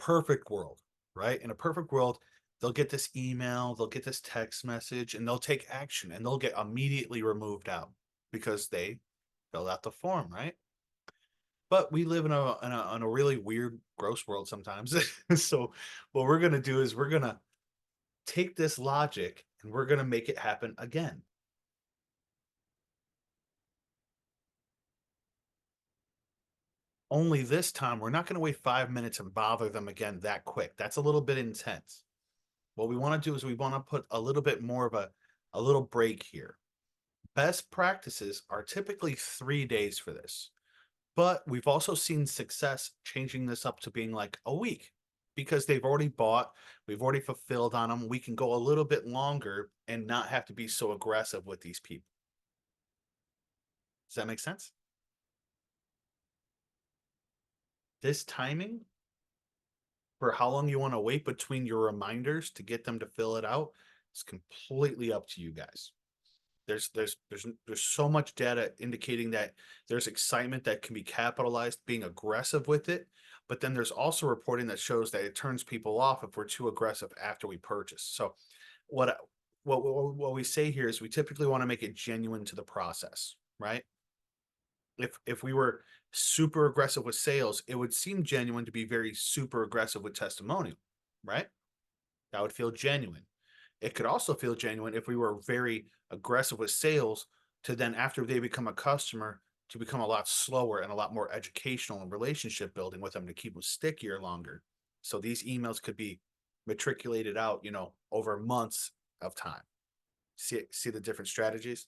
perfect world, right? In a perfect world, they'll get this email, they'll get this text message, and they'll take action and they'll get immediately removed out because they filled out the form, right? But we live in a really weird, gross world sometimes. So what we're gonna do is we're gonna take this logic and we're gonna make it happen again. Only this time, we're not gonna wait 5 minutes and bother them again that quick. That's a little bit intense. What we wanna do is we wanna put a little bit more of a little break here. Best practices are typically 3 days for this. But we've also seen success changing this up to being like a week because they've already bought, we've already fulfilled on them. We can go a little bit longer and not have to be so aggressive with these people. Does that make sense? This timing for how long you want to wait between your reminders to get them to fill it out is completely up to you guys. There's so much data indicating that there's excitement that can be capitalized being aggressive with it, but then there's also reporting that shows that it turns people off if we're too aggressive after we purchase. So what I- what we say here is we typically want to make it genuine to the process, right? If we were super aggressive with sales, it would seem genuine to be very super aggressive with testimonial, right? That would feel genuine. It could also feel genuine if we were very aggressive with sales to then after they become a customer to become a lot slower and a lot more educational and relationship building with them to keep them stickier longer. So these emails could be matriculated out, over months of time. See the different strategies?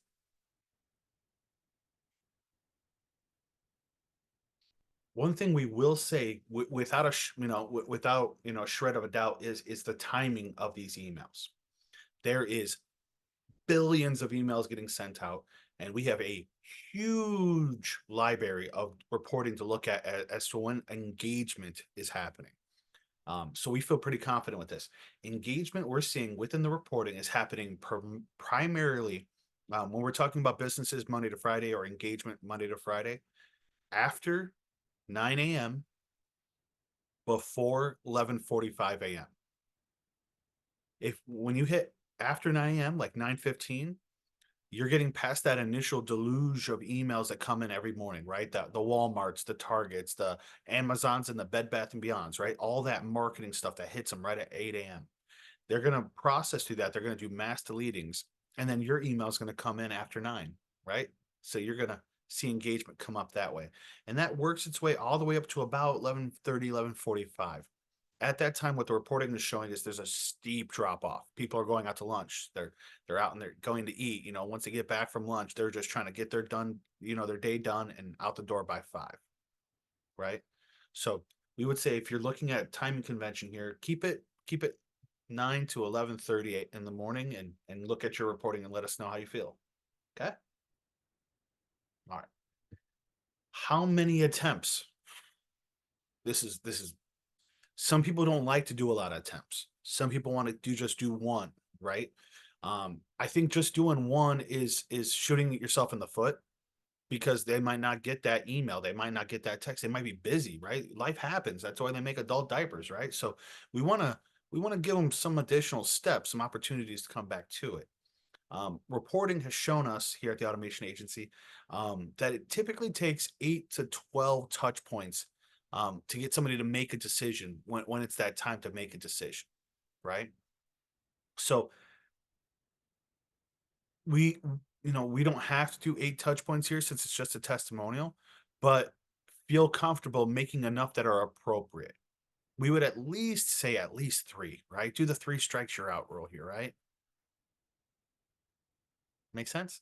One thing we will say without without a shred of a doubt is the timing of these emails. There is billions of emails getting sent out, and we have a huge library of reporting to look at as to when engagement is happening. So we feel pretty confident with this. Engagement we're seeing within the reporting is happening primarily when we're talking about businesses Monday to Friday or engagement Monday to Friday after 9 a.m. before 11:45 a.m. If when you hit after 9 a.m., like 9:15, you're getting past that initial deluge of emails that come in every morning, right? The Walmarts, the Targets, the Amazons, and the Bed Bath and Beyonds, right? All that marketing stuff that hits them right at 8 a.m. They're gonna process through that. They're gonna do mass deletings, and then your email is gonna come in after 9, right? So you're gonna see engagement come up that way, and that works its way all the way up to about 11:30, 11:45. At that time, what the reporting is showing is there's a steep drop off. People are going out to lunch. They're out and they're going to eat. Once they get back from lunch, they're just trying to get their day done and out the door by 5, right? So we would say if you're looking at timing convention here, keep it 9 to 11:30 in the morning and look at your reporting and let us know how you feel. Okay? All right. How many attempts? This is some people don't like to do a lot of attempts. Some people want to just do one, right? I think just doing one is shooting yourself in the foot because they might not get that email, they might not get that text, they might be busy, right? Life happens. That's why they make adult diapers, right? So we want to we want to give them some additional steps, some opportunities to come back to it. Reporting has shown us here at the automation agency that it typically takes 8 to 12 touch points to get somebody to make a decision when it's that time to make a decision, right? So we we don't have to do 8 touch points here since it's just a testimonial, but feel comfortable making enough that are appropriate. We would at least say at least 3, right? Do the 3 strikes you're out rule here, right? Make sense?